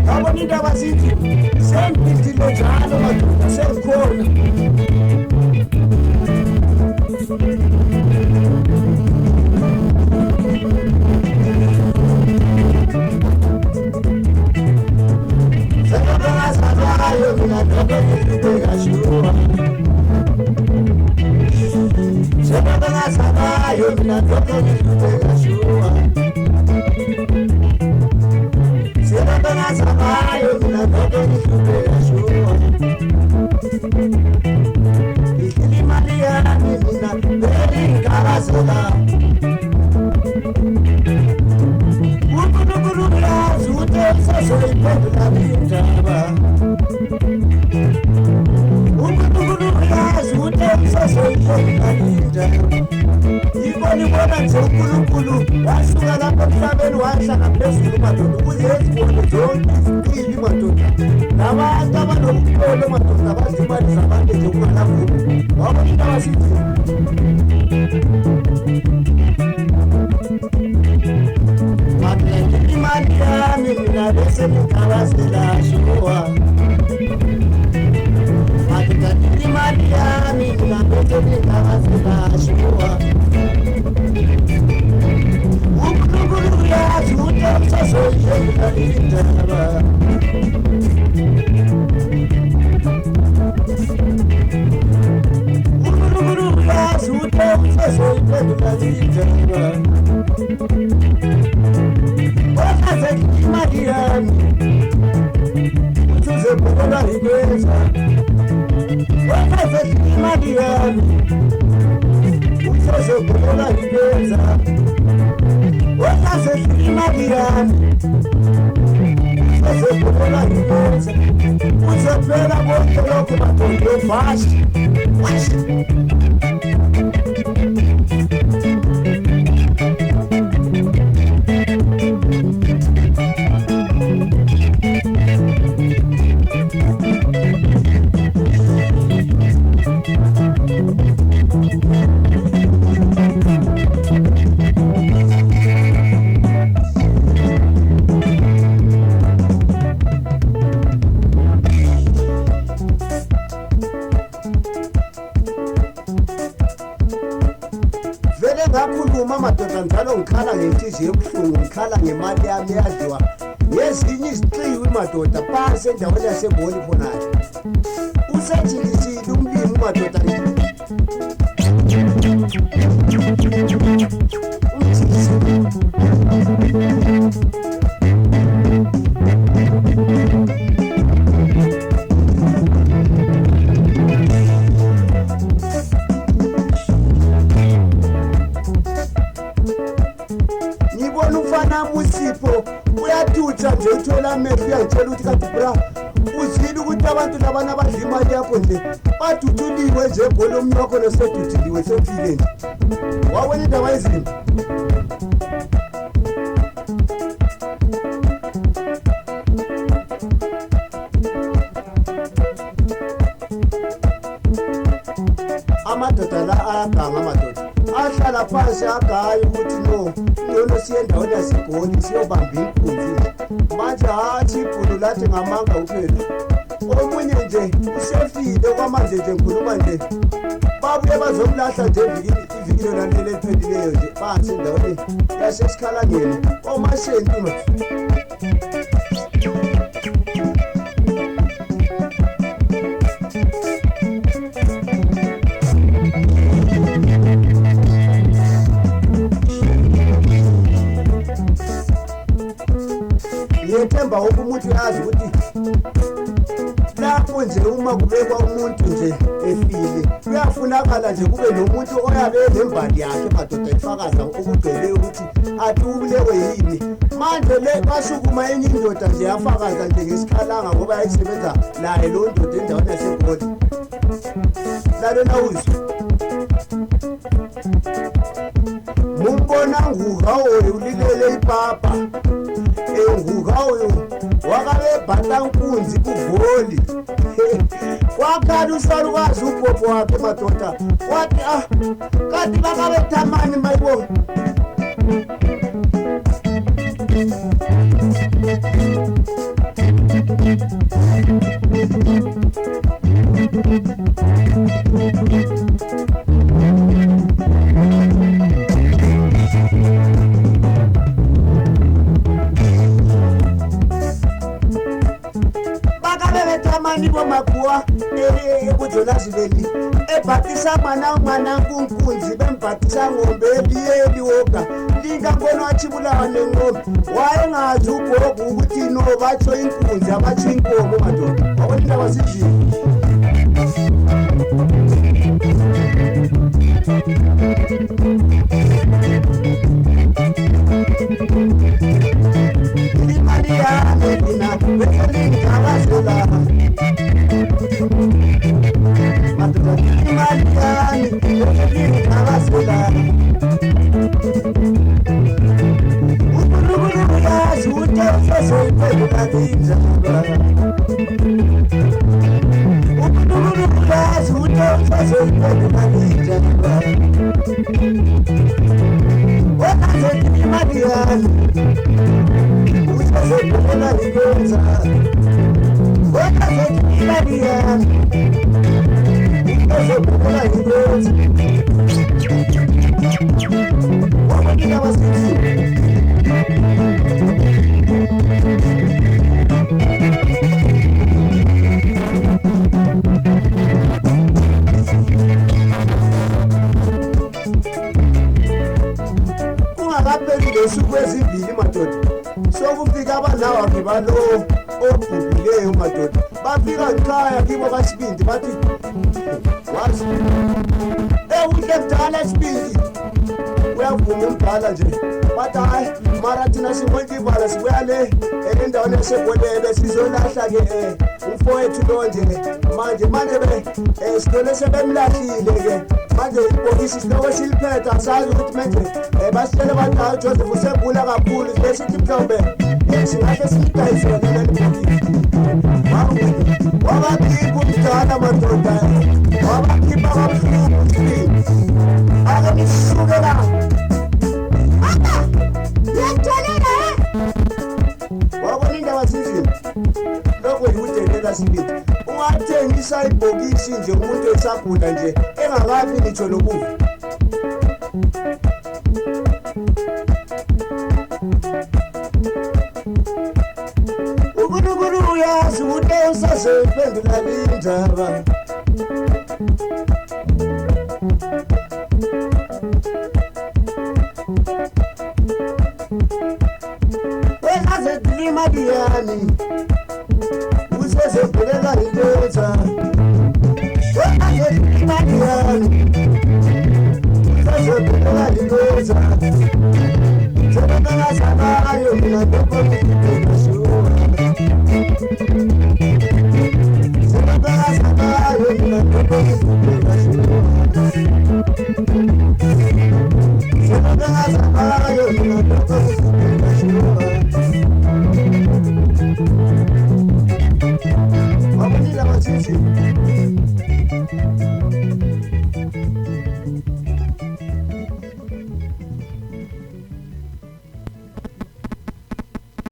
Abona indaba sithi sengidile njalo madoda sengikhona. Sengazayo mina dodo ngibeka shuwa. Sengazayo mina dodo ngibeka shuwa. Sengazayo mina dodo ngibeka shuwa. Ikili yami mina bengikazela. Unkulunkulu yazi ukuthi usazoyiphendula indaba. Unkulunkulu yazi ukuthi usazoyiphendula indaba. Ibona nje unkulunkulu wasuka lapha emhlabeni wahlala phezulu madoda ukuze ezibone zonke izipili madoda. Nabantu abanokukholo madoda badla imali zabantu nje kunganavumi. Wabona indaba sithi imali yami mina bese ngikabazela shuwa. Madoda imali yami mina bese ngikabazela shuwa. Unkulunkulu yazi ukuthi usazoyiphendula indaba. Unkulunkulu yazi ukuthi usazoyiphendula indaba. Wachaze imali yami uthi uzebhola ikwenza. Wachaze imali yami uthi uzebhola ikwenza. Wachaze imali yami uthi uzebhola ikwenza. Uzophela konke lokho madoda yobhashi. Ngakhuluma madoda njalo ngikhala ngenhliziyo ebuhlungu, ngikhala ngemali yami yadliwa ngezinye iziqiwi madoda phansi endaweni yaseGoli khonale. Usejilisile umlimi madoda Musipho uyathutsha nje uthola amehlo uyangitshela ukuthi kanti bra uzwile ukuthi abantu labana badla imali yakho nje baduthuliwe nje eGoli omunye wakho noseduthuliwe sefile nje. Wabona indaba ezimbi. Amadoda la ayaganga amadoda. Ahlala phansi agaye ukuthi no ngcono siye endaweni yaseGoli siyobamba inkunzi. Manje hathi ibhulu lathi ngamanga uphela. Omunye nje usefile kwamanje nje ngikhuluma nje. Babuye bazomlahla nje ivikilo laleli eliphendileyo nje phansi endaweni yaseSikhalangeni oMashenti manje. Ngiyethemba wonke umuntu uyazi ukuthi lapho nje uma kubekwa umuntu nje efile kuyafunakala nje kube nomuntu oyabe enembali yakhe madoda efakaza ukugcwele ukuthi athi ubulewe yini. Manje le basukuma enye indoda nje yafakaza nje ngesikhalanga ngoba yayisebenza naye lo ndoda endaweni yaseGoli. Lalona uzwe mumbona nguhawo ulilele ipapa. Nguhawo wakabe bhatla nkunzi kuGoli. Wakhala usalukazi ugogo wakhe madoda wathi kanti bakabe thamani mayibo Nibo makuwa ebudolazibeli ebhatisa mwana kunkunzi bembhatisa ngombe ebiyeli woga linga ngono achibulawa nengombe wayengazi ugogo ukuthi no batsho inkunzi abatsho inkomo madoda wabona indaba zinjini imali yami mina beselingabazela madoda imali yami beselingabazela uNkulunkulu uyazi ukuthi usezophendula indaba uNkulunkulu uyazi ukuthi usezophendula indaba wakaze imali yami usezophendula ikwenza wakaze imali yami usezophendula ikwenza wabona basithi usuku ezibili madoda sokufika abanawa ngibalo obhubhileyo madoda bafika ngikhaya kibo kaSibindi bathi wazi uhle kudala Sibindi uyavuma umbhala nje bathi hayi mara thina sibonke ibala sibuya le endaweni yaseGolebe sizolahla-ke umfowethu lo nje manje sithole sebemlahlile ke manje ibhokisi siloko siliphethe asazi ukuthi manje basitshele bathi hayi uJoseph usegula kakhulu besithi mhlawumbe singahle silidayisele leli bhokisi wabakhipha umdala madoda wabakhipha kabuhlungu Sibindi ake nisukela wabona indaba zinzima lokho yikudelela Sibindi ungathengisa ibhokisi nje umuntu esagula nje engakabi ngitsho lokufa uNkulunkulu uyazi ukuthi usezophendula indaba wekaze imali yami usezophendula ikwenza wekaze imali yami usezophendula ikwenza sebengazanayo mina ndokokuphekashuwa sebengazanayo mina ndokokuphekashuwa sebengazanayo mina ndokokuphekashuwa wabonile abathithi